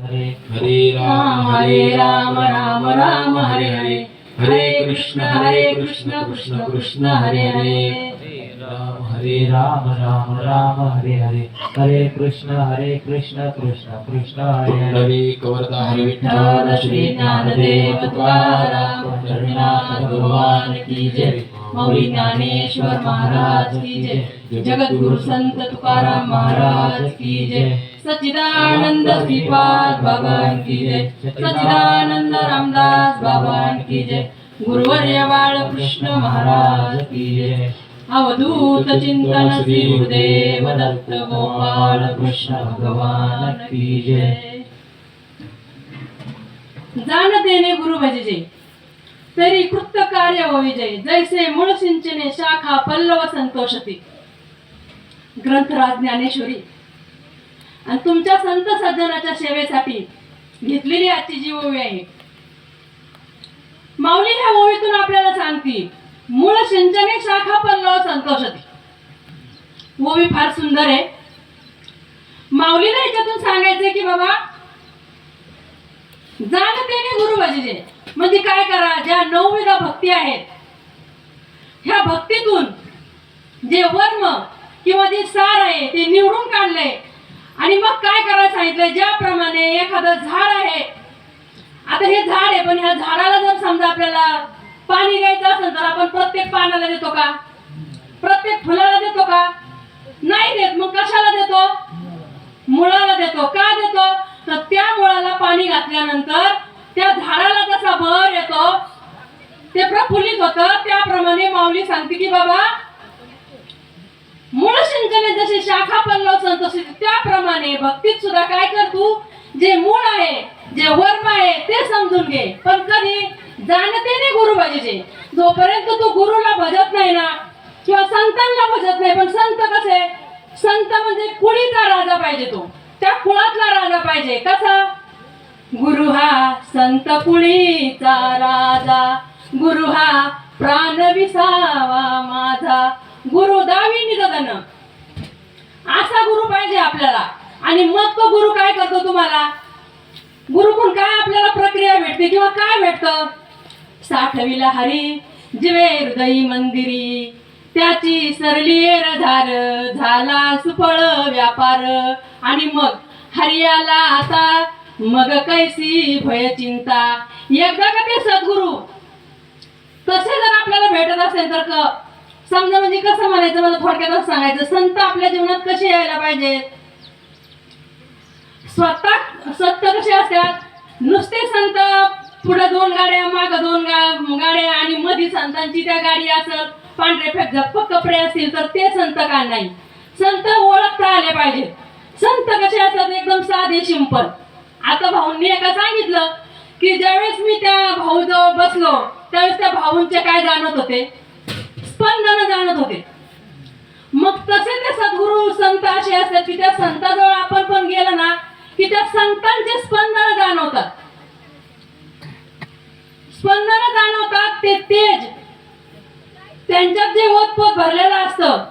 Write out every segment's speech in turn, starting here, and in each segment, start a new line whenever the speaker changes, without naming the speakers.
हरे राम राम राम हरे हरे, हरे कृष्ण कृष्ण कृष्ण हरे हरे,
हरे राम राम राम हरे हरे, हरे कृष्ण कृष्ण कृष्ण हरे हरे.
पुंडलिक वरदा हरे
विठ्ठल श्री ज्ञानदेव तुकाराम पंढरीनाथ भगवान की जय. मौली ज्ञानेश्वर महाराज की जय. जगद्गुरु संत तुकाराम महाराज की जय. सच्चिदानंद श्रीपाद भगवान की जय. सच्चिदानंद रामदास भगवान की जय. गुरुवर्य बाळकृष्ण महाराज की जय. अवधूत चिंतन श्री गुरुदेव दत्त गोपाळ कृष्ण भगवान की जय. जाणतेने गुरु भजिजे तरी कृत्य कार्य होईजे, जैसे मूळ सिंचने शाखा पल्लव संतोषती. ग्रंथराज ज्ञानेश्वरी आणि तुमच्या संत सज्जनाच्या सेवेसाठी घेतलेली आजची जी ओवी आहे. माऊली ह्या ओवीतून आपल्याला सांगते, मूळ सिंचने शाखा पल्लव संतोषती. ओवी फार सुंदर आहे. माऊलीला याच्यातून सांगायचंय की बाबा जाणतेने गुरु भजिजे म्हणजे काय करा. ज्या 9 भक्ती आहेत ह्या भक्तीतून जे वर्म किंवा जे सार आहे ते निवडून काढले आणि मग काय करायला सांगितलंय. ज्याप्रमाणे एखादं झाड आहे, आता हे झाड आहे पण ह्या झाडाला जर समजा आपल्याला पाणी द्यायचं असेल तर आपण प्रत्येक पानाला देतो का, प्रत्येक फुलाला देतो का, नाही देत. मग कशाला देतो, मुळाला देतो. का देतो तर त्या मुळाला पाणी घातल्यानंतर त्या झाडाला कसा भर येतो, ते प्रफुल्लित होतं. त्याप्रमाणे माऊली सांगते की बाबा मूळ सिंचने जसे शाखा पल्लव संतोषित, त्याप्रमाणे भक्तीत सुद्धा काय कर तू, जे मूळ आहे जे वर्म आहे ते समजून घे. पण कधी जाणतेने गुरु भजिजे. जोपर्यंत तू गुरुला भजत नाही ना किंवा संतांना भजत नाही. पण संत कसे, संत म्हणजे कुळीचा राजा पाहिजे, तो त्या कुळातला राजा पाहिजे. कसा, गुरु हा संत कुळीचा राजा, गुरु हा प्राण विसावा माझा, गुरु दावी निधन, असा गुरु पाहिजे आपल्याला. आणि मग तो गुरु काय करतो, तुम्हाला गुरुकडून काय आपल्याला प्रक्रिया भेटते किंवा काय भेटतं. साठविला हरी जिवे हृदयी मंदिरी, त्याची सरली धार झाला सुफळ व्यापार. आणि मग हरियाला आता मग कैसी भय चिंता. एकदा का ते सद्गुरु तसे जर आपल्याला भेटत असेल तर समजा, म्हणजे कसं म्हणायचं, मला थोडक्यात सांगायचं, संत आपल्या जीवनात कसे यायला पाहिजे. स्वतः सत्य कसे असतात, नुसते संत पुढे 2 गाड्या माग 2 गाड्या आणि मध्ये संतांची त्या गाडी असत, पांढरे फेक कपडे असतील तर ते संत का नाही. संत ओळखता आले पाहिजे. संत कसे असतात, एकदम साधे सिंपल. आता भाऊंनी एका सांगितलं की ज्यावेळेस मी त्या भाऊ जवळ बसलो त्यावेळेस त्या भाऊंचे काय जाणत होते, स्पंदन जाणत होते. मग तसे ते सद्गुरु संत असे असतात की त्या संताजवळ आपण पण गेलो ना की त्या संतांचे स्पंदन जाणवतात, स्पंदन जाणवतात. ते तेज त्यांच्यात जे ओतपोत भरलेलं असतं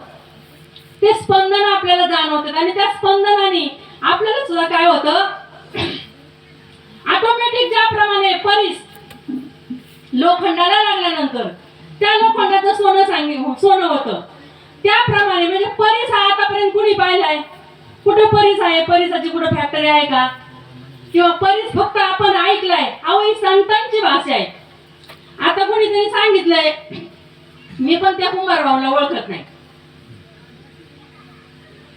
ते स्पंदन आपल्याला जाणवतात. आणि त्या स्पंदनाने आपल्याला सुद्धा काय होतं, ऑटोमॅटिक ज्याप्रमाणे परीस लोखंडाला लागल्यानंतर त्या लोखंडाचं सोनं होतं, त्याप्रमाणे म्हणजे परीस हा आतापर्यंत कुणी पाहिलाय, कुठे परीस आहे, परीसाची कुठे फॅक्टरी आहे का, किंवा परीस फक्त आपण ऐकलाय. अहो ही संतांची भाषा आहे. आता कोणीतरी सांगितलंय, मी पण त्या कुंभारभाऊला ओळखत नाही,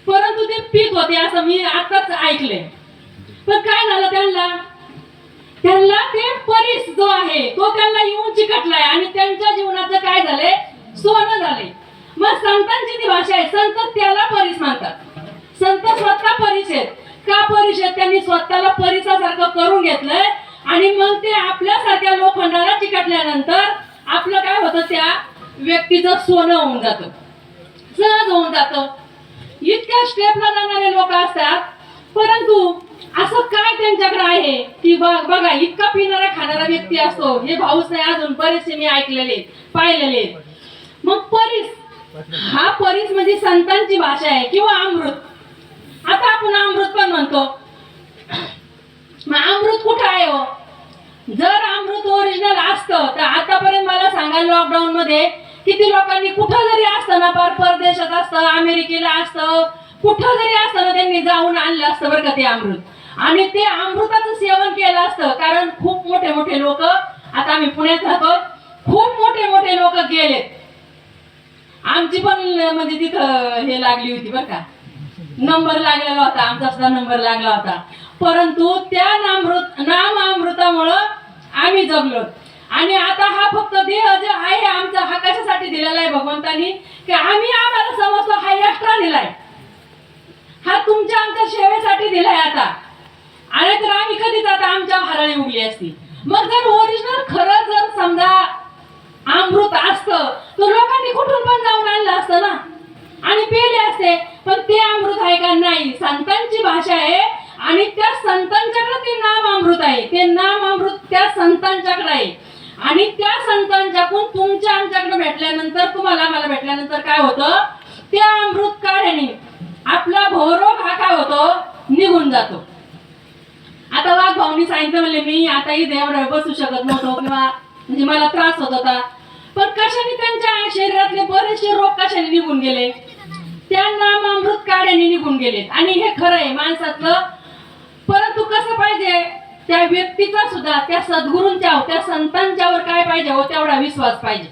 परंतु ते पीक होते असं मी आताच ऐकलंय. पण काय झालं, त्यांना ते परीस जो आहे तो त्यांना येऊन चिकटलाय आणि त्यांच्या जीवनाचं काय झालंय, सोनं झालंय. मग संतांची ती भाषा आहे, संत त्याला परीस म्हणतात. संत स्वतः परीस आहेत. का परीस आहेत, त्यांनी स्वतःला परीसासारखं करून घेतलंय. आणि मग ते आपल्यासारख्या लोखंडाला चिकटल्यानंतर आपलं काय होतं, त्या व्यक्तीचं सोनं होऊन जातं, सहज होऊन जातं. इतक्या स्टेपला जाणारे लोक असतात, परंतु असं काय त्यांच्याकडे आहे की बघा इतका पिणारा खाणारा व्यक्ती असतो. हे भाऊच नाही, अजून बरेचसे मी ऐकलेले पाहिलेले. मग परीस हा परीस म्हणजे संतांची भाषा आहे किंवा अमृत. आता आपण अमृत पण म्हणतो. आहे हो. जर अमृत ओरिजिनल असतं तर आतापर्यंत मला सांगा लॉकडाऊन मध्ये किती लोकांनी कुठं जरी असतं ना, परदेशात असतं, अमेरिकेला असतं, कुठं जरी असतं ना, त्यांनी जाऊन आणलं असतं बरं का ते अमृत. आणि ते अमृताचं सेवन केलं असतं. कारण खूप मोठे मोठे लोक, आता आम्ही पुण्यात राहतो, खूप मोठे मोठे लोक गेलेत. आमची पण म्हणजे तिथं हे लागली होती बरं का, नंबर लागलेला होता, आमचा सुद्धा नंबर लागला होता. परंतु त्या नाम अमृतामुळं आम्ही जगलो. आणि आता हा फक्त देह जे आहे आमचा, हा कशासाठी दिलेला आहे भगवंतानी, की आम्हाला समजतो हा एक्स्ट्रा दिलाय, हा तुमच्या आमच्या सेवेसाठी दिलाय आता. आणि तर आम्ही कधीच आता आमच्या हरळी उगली असती. मग जर ओरिजिनल खरं जर समजा अमृत असतं तर लोकांनी कुठून पण जाऊन आणलं असतं ना आणि पेले असते. पण ते अमृत आहे का? नाही. संतांची भाषा आहे आणि त्या संतांच्याकडे ते नाम अमृत आहे. ते नाम अमृत त्या संतांच्याकडे आहे. आणि त्या संतांच्याकडून तुमच्या आमच्याकडे भेटल्यानंतर, तुम्हाला मला भेटल्यानंतर काय होतं, त्या अमृत काढ्याने आपला भवरोग हा काय होतो, निघून जातो. आता वाघ भाऊनी सांगितलं, म्हणले मी आता इथे एवढा बसू शकत नव्हतो किंवा म्हणजे मला त्रास होत होता. पण कशाने त्यांच्या शरीरातले बरेचसे रोग कशाने निघून गेले, त्या नाम अमृत काढ्याने निघून गेलेत. आणि हे खरं आहे माणसातलं. परंतु कसं पाहिजे, त्या व्यक्तीचा सुद्धा, त्या सद्गुरूंच्या, त्या संतांच्यावर काय पाहिजे हो, तेवढा विश्वास पाहिजे.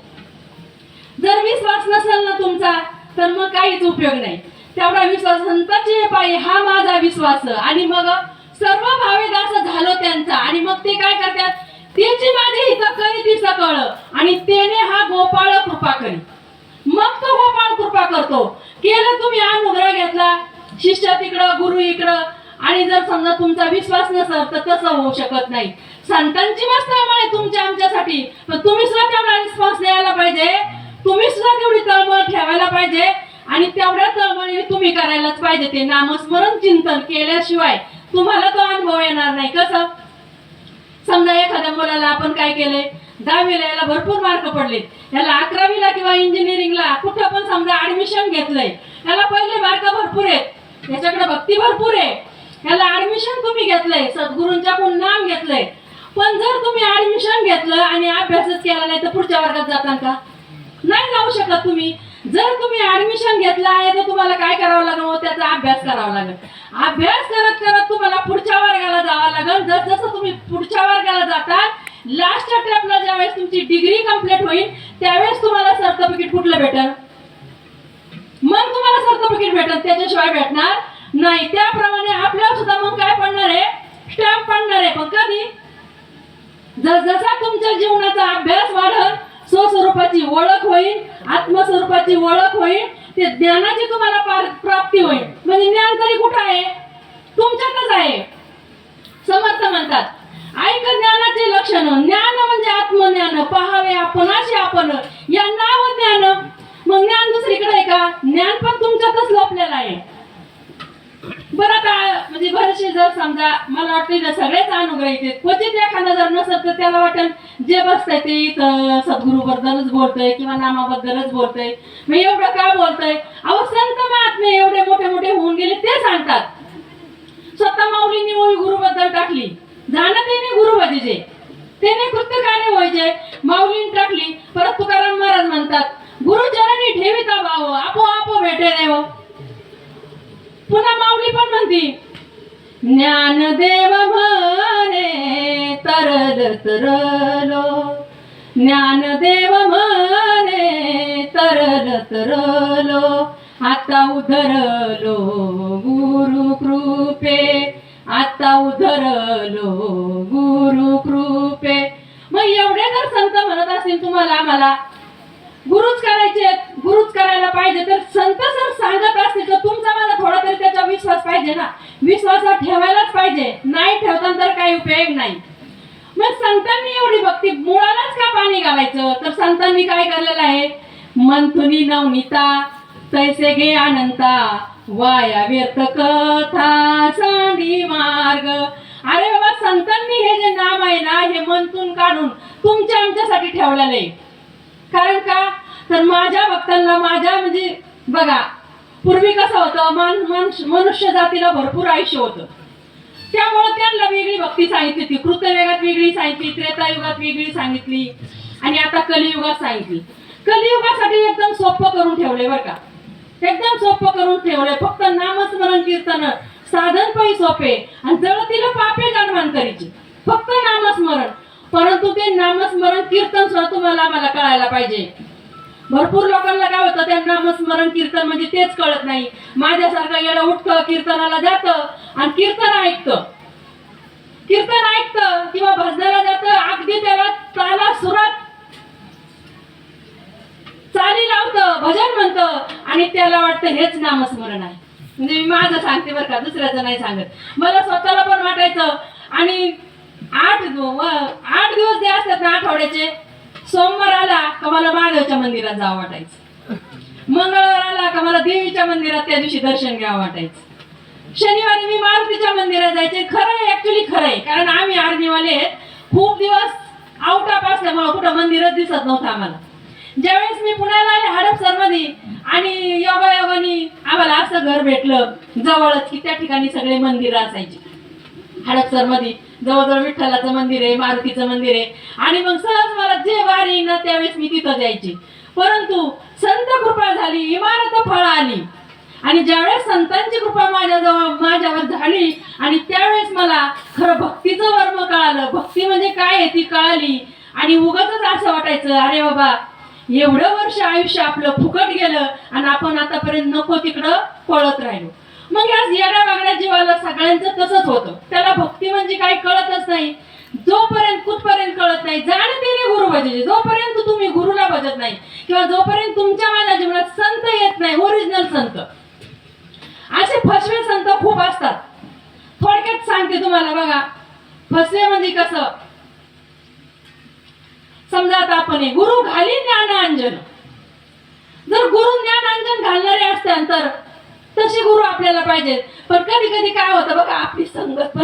जर विश्वास नसेल ना तुमचा तर मग काहीच उपयोग नाही. तेवढा विश्वास संतांचे पाहिजे, हा माझा विश्वास. आणि मग सर्व भावे दास झालो त्यांचा. आणि मग ते काय करतात, त्याची माझी हित करी ती सकळ, आणि त्याने हा गोपाळ कृपा करी. मग तो गोपाळ कृपा करतो. केलं तुम्ही अनुग्रह घेतला, शिष्य तिकडं गुरु इकडं, आणि जर समजा तुमचा विश्वास नसेल तर तसं होऊ शकत नाही. संतांची मस्त आहे तुमच्या आमच्यासाठी, पण तुम्ही सुद्धा तेवढा विश्वास द्यायला पाहिजे, तुम्ही सुद्धा तेवढी तळमळ ठेवायला पाहिजे. आणि तेवढ्या तळमळी तुम्ही करायलाच पाहिजे. ते नामस्मरण चिंतन केल्याशिवाय तुम्हाला तो अनुभव येणार नाही. कसं समजा एखाद्या मुलाला आपण काय केलंय, 10वीला याला भरपूर मार्क पडले, याला 11वीला किंवा इंजिनिअरिंगला कुठं पण समजा ऍडमिशन घेतलंय, याला पहिले मार्क भरपूर आहेत, याच्याकडे भक्ती भरपूर आहे, याला ऍडमिशन तुम्ही घेतलंय, सद्गुरूंच्याकडून नाम घेतलंय. पण जर तुम्ही ऍडमिशन घेतलं आणि अभ्यासच केला नाही तर पुढच्या वर्गात जाता का? नाही जाऊ शकत तुम्ही. जर तुम्ही ऍडमिशन घेतला आहे तर तुम्हाला काय करावं लागेल, त्याचा अभ्यास करावा लागेल. अभ्यास करत करत तुम्हाला पुढच्या वर्गाला जावं लागेल. जसं तुम्ही पुढच्या वर्गाला जाता, लास्टच्या स्टेपला ज्यावेळेस तुमची डिग्री कंप्लीट होईल त्यावेळेस तुम्हाला सर्टिफिकेट कुठलं भेटेल, मग तुम्हाला सर्टिफिकेट भेटेल, त्याच्याशिवाय भेटणार नाही. त्याप्रमाणे आपल्याला सुद्धा मग काय पडणार आहे, स्टॅम्प पडणार आहे. पण कधी, जसा तुमच्या जीवनाचा अभ्यास वाढेल, स्वस्वरूपाची ओळख होईल, आत्मस्वरूपाची ओळख होईल, ते ज्ञानाची तुम्हाला प्राप्ती होईल. म्हणजे ज्ञान तरी कुठं आहे, तुमच्यातच आहे. समर्थ म्हणतात, ऐक ज्ञानाचे लक्षण, ज्ञान म्हणजे आत्मज्ञान, पहावे आपणाशी आपण, या नाव ज्ञान. मग ज्ञान दुसरीकडे आहे का? ज्ञान पण तुमच्यातच लपलेलं आहे. बरं का, म्हणजे बरेचसे जर समजा मला वाटतं सगळेच अनुग्रह येते, क्वचित एखादा जर नसत तर त्याला वाटेल जे बसतंय ते इथं सद्गुरू बद्दलच बोलतोय किंवा नामाबद्दलच बोलतोय, मग एवढं का बोलतोय. अहो संत महात्मे एवढे मोठे मोठे होऊन गेले, ते सांगतात. स्वतः माऊलींनी ओळी गुरु बद्दल टाकली, जाणतेने गुरु भजीचे, त्याने कृत्य कार्य व्हायचे, माऊलींनी टाकली. परत तुकाराम महाराज म्हणतात, गुरुचरणी ठेविता भाव, आपोआप भेटे देव. पुन्हा माऊली पण म्हणती, ज्ञानदेव म्हणे तरल तरलो, ज्ञानदेव म्हणे तरल तरलो, आता उधरलो गुरु कृपे, आता उधरलो गुरु कृपे. मग एवढे जर संत म्हणत असतील तुम्हाला आम्हाला गुरुच करायचे, गुरुच करायला पाहिजे, तर संत जर सांगत असतील तर तुमचा मला थोडा तरी त्याचा विश्वास पाहिजे ना. विश्वासात ठेवायलाच पाहिजे, नाही ठेवताना तर काही उपयोग नाही. मग संतांनी एवढी भक्ती, मुळालाच का पाणी घालायचं, तर संतांनी काय केलेलं आहे, मंथुनी नवनीता तैसे घे अनंता, वाया व्यर्थ कथा सांडी मार्ग. अरे बाबा, संतांनी हे जे नाम आहे ना, हे मंथून काढून तुमच्या आमच्यासाठी ठेवलेलं आहे. कारण का, तर माझ्या भक्तांना, माझ्या म्हणजे बघा, पूर्वी कसं होतं, मनुष्य जातीला भरपूर आयुष्य होतं, त्यामुळे त्यांना वेगळी भक्ती सांगितली, ती कृतयुगात वेगळी सांगितली, त्रेतायुगात वेगळी सांगितली आणि आता कलियुगात सांगितली. कलियुगासाठी एकदम सोपं करून ठेवलंय बरं का, एकदम सोपं करून ठेवलंय. फक्त नामस्मरण कीर्तन साधन पण सोपे आणि जळतीला पापे जन्मांतरीची, फक्त नामस्मरण. परंतु ते नामस्मरण कीर्तन सुद्धा तुम्हाला मला कळायला पाहिजे. भरपूर लोकांना काय होतं, त्या नामस्मरण कीर्तन म्हणजे तेच कळत नाही. माझ्यासारखं येडं उठतं, कीर्तनाला जातं आणि कीर्तन ऐकतं किंवा भजनाला जातं, अगदी त्याला ताला सुरात चाली लावतं, भजन म्हणतं आणि त्याला वाटतं हेच नामस्मरण आहे. म्हणजे मी माझं सांगते बरं का, दुसऱ्याचं नाही सांगत. मला स्वतःला पण वाटायचं. आणि 8 दिवस जे असतात ना आठवड्याचे, सोमवार आला का मला महादेवच्या मंदिरात जावं वाटायचं, मंगळवार आला का मला देवीच्या मंदिरात त्या दिवशी दर्शन घ्यावं वाटायचं, शनिवारी मी मारुतीच्या मंदिरात जायचे. खरं आहे, ऍक्च्युली खरं आहे, कारण आम्ही आर्मीवाले खूप दिवस आउट ऑफ असल्यामुळे कुठं मंदिरच दिसत नव्हतं आम्हाला. ज्यावेळेस मी पुण्याला आले हडपसरमध्ये आणि योगायोगाने आम्हाला असं घर भेटलं जवळच की त्या ठिकाणी सगळे मंदिरं असायची. हडपसरमध्ये जवळजवळ विठ्ठलाचं मंदिर आहे, मारुतीचं मंदिर आहे आणि मग सहज मला जे वारी ना त्यावेळेस मी तिथं जायची. परंतु संत कृपा झाली, इमारत फळ आली आणि ज्यावेळेस संतांची कृपा माझ्यावर झाली आणि त्यावेळेस मला खरं भक्तीचं वर्म कळालं. भक्ती म्हणजे काय आहे ती कळाली आणि उगाचच असं वाटायचं, अरे बाबा एवढं वर्ष आयुष्य आपलं फुकट गेलं आणि आपण आतापर्यंत नको तिकडं पळत राहिलो. मग या येड्या वागड्या जीवाला सगळ्यांचं तसंच होतं. त्याला भक्ती म्हणजे काय कळतच नाही. जोपर्यंत कुठपर्यंत कळत नाही, जाणतेने गुरु भजायचे. जोपर्यंत तुम्ही गुरुला भजत नाही किंवा जोपर्यंत तुमच्या माझ्या जीवनात संत येत नाही, ओरिजिनल संत, असे फसवे संत खूप असतात. थोडक्यात सांगते तुम्हाला बघा, फसवे म्हणजे कसं, समजा आता आपण गुरु घाली ज्ञानांजन, जर गुरु ज्ञानांजन घालणारे असतात तर तसे गुरु आपल्याला पाहिजेत. पण कधी कधी काय होतं बघा, आपली संगत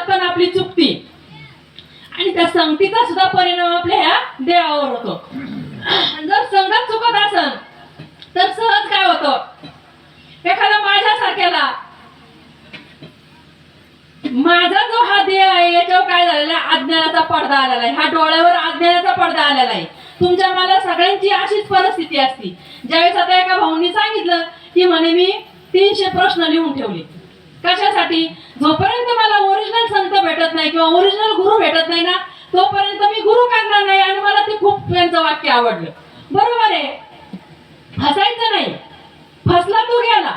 पण आपली चुकती आणि त्या संगतीचा सुद्धा परिणाम आपल्या ह्या देहावर होतो. जर संगत चुकत असेल तर सहज काय होतं, एखादा माझ्यासारख्याला, माझा जो हा देह आहे याच्यावर काय झालेला आहे, अज्ञानाचा पडदा आलेला आहे. हा डोळ्यावर अज्ञानाचा पडदा आलेला आहे. तुमच्या मला सगळ्यांची अशीच परिस्थिती असती. ज्यावेळेस आता एका भाऊंनी सांगितलं की म्हणे मी 300 प्रश्न लिहून ठेवले. कशासाठी? जोपर्यंत मला ओरिजिनल संत भेटत नाही किंवा ओरिजिनल गुरु भेटत नाही ना, तोपर्यंत मी गुरु करणार नाही. आणि मला ते खूप त्यांचं वाक्य आवडलं. बरोबर आहे, फसायचं नाही, फसला तो गेला.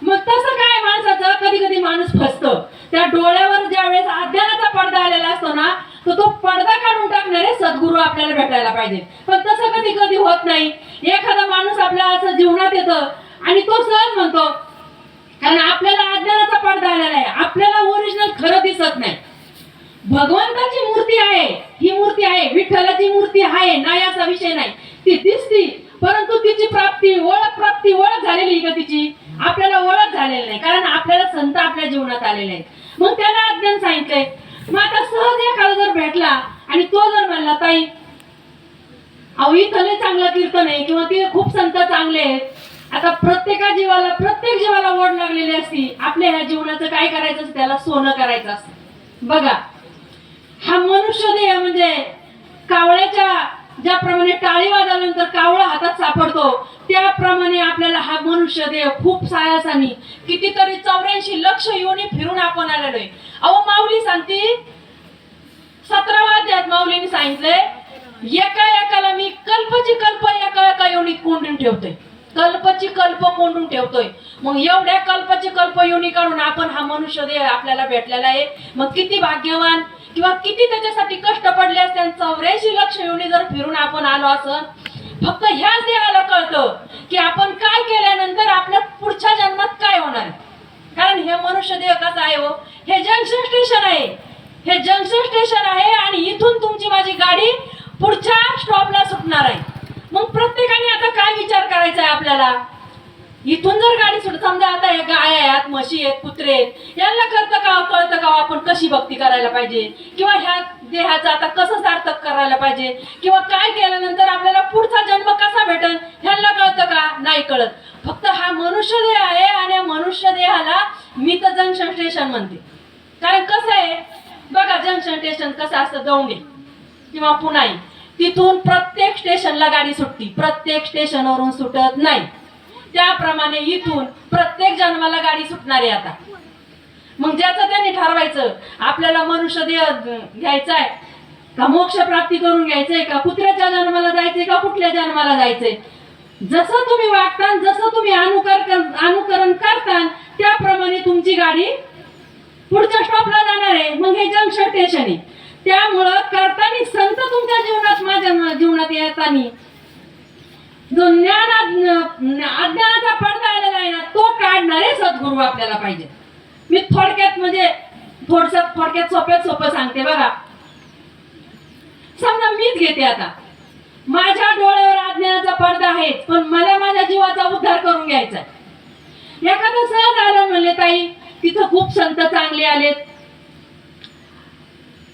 मग तसं काय माणसाचं, कधी कधी माणूस फसतो. त्या डोळ्यावर ज्या वेळेस अज्ञानाचा पडदा आलेला असतो ना, तो पडदा काढून टाकणारे सद्गुरू आपल्याला भेटायला पाहिजे. पण तसं कधी कधी होत नाही. एखादा माणूस आपल्या असं जीवनात येतं आणि तो सहज म्हणतो, कारण आपल्याला अज्ञानाचा पडदा आलेला आहे, आपल्याला ओरिजिनल खरं दिसत नाही. भगवंताची मूर्ती आहे, ही मूर्ती आहे, विठ्ठलाची मूर्ती आहे, नाही असा विषय नाही, ती दिसती. परंतु तिची ओळख झालेली का तिची? आपल्याला ओळख झालेली नाही, कारण आपल्याला संत आपल्या जीवनात आलेले आहेत. मग त्याला अज्ञान सांगितलंय. मग आता सहज एखादा जर भेटला आणि तो जर म्हणला, ताई अहो इथं लय चांगलं कीर्तन आहे किंवा ते खूप संत चांगले आहेत. आता प्रत्येक जीवाला ओढ लागलेली असती. आपल्या ह्या जीवनाचं काय करायचं असतं, त्याला सोनं करायचं असतं. बघा, हा मनुष्य देह म्हणजे कावळ्याच्या ज्याप्रमाणे टाळी वाजवल्यानंतर कावळा हातात सापडतो, त्याप्रमाणे आपल्याला हा मनुष्य देह खूप सायासानी कितीतरी 84 लक्ष योनी फिरून आपण आलेलो आहे. अहो माऊली सांगते 17व्या अध्यायात माऊलीने सांगितलंय, एकाला मी कल्पची कल्प एका योनीत कोंडून ठेवतोय, कल्पची कल्प कोंडून ठेवतोय. मग एवढ्या कल्पची कल्प योनी काढून आपण हा मनुष्य देह आपल्याला भेटलेला आहे. मग किती भाग्यवान किंवा किती त्याच्यासाठी कष्ट पडले असते. 84 लक्ष योनी जर फिरून आपण आलो असं, फक्त ह्याच देहाला कळतं की आपण काय केल्यानंतर आपल्या पुढच्या जन्मात काय होणार आहे. कारण हे मनुष्य देह कसं आहे हो, हे जंक्शन स्टेशन आहे, हे जंक्शन स्टेशन आहे आणि इथून तुमची माझी गाडी पुढच्या स्टॉपला सुटणार आहे. मग प्रत्येकाने आता काय विचार करायचा आहे आपल्याला, इथून जर गाडी सुट, समजा आता हे गाय आहेत, म्हशी आहेत, कुत्रे आहेत, यांना कळतं का आपण कशी भक्ती करायला पाहिजे किंवा ह्या देहाचा आता कसं सार्थक करायला पाहिजे किंवा काय केल्यानंतर आपल्याला पुढचा जन्म कसा भेटेल, ह्यांना कळतं का? नाही कळत. फक्त हा मनुष्य देह आहे आणि या मनुष्य देहाला मी तर जंक्शन स्टेशन म्हणते. कारण कसं आहे बघा, जंक्शन स्टेशन कसं असतं, दौंडी किंवा पुणाई, तिथून प्रत्येक स्टेशनला गाडी सुटती, प्रत्येक स्टेशनवरून सुटत नाही. त्याप्रमाणे इथून प्रत्येक जन्माला गाडी सुटणार आहे आता. मग ज्याचं त्यांनी ठरवायचं आपल्याला मनुष्य देह घ्यायचा आहे का, मोक्ष प्राप्ती करून घ्यायचंय का, कुत्र्याच्या जन्माला जायचंय का कुठल्या जन्माला जायचंय. जसं तुम्ही वागता, जसं तुम्ही अनुकरण करता, त्याप्रमाणे तुमची गाडी पुढच्या स्टॉपला जाणार आहे. मग हे जंक्शन स्टेशन आहे. त्यामुळं करताना संत तुमच्या जीवनात, माझ्या जीवनात येताना जो अज्ञानाचा पडदा आलेला आहे ना, तो काढणारे सद्गुरू आपल्याला पाहिजे. मी थोडक्यात म्हणजे थोडक्यात सोपं सांगते बघा. समजा मीच घेते आता, माझ्या डोळ्यावर अज्ञानाचा पडदा आहे, पण मला माझ्या जीवाचा उद्धार करून घ्यायचा. एखादं सहज आलं म्हणले, ताई तिथं खूप संत चांगले आलेत,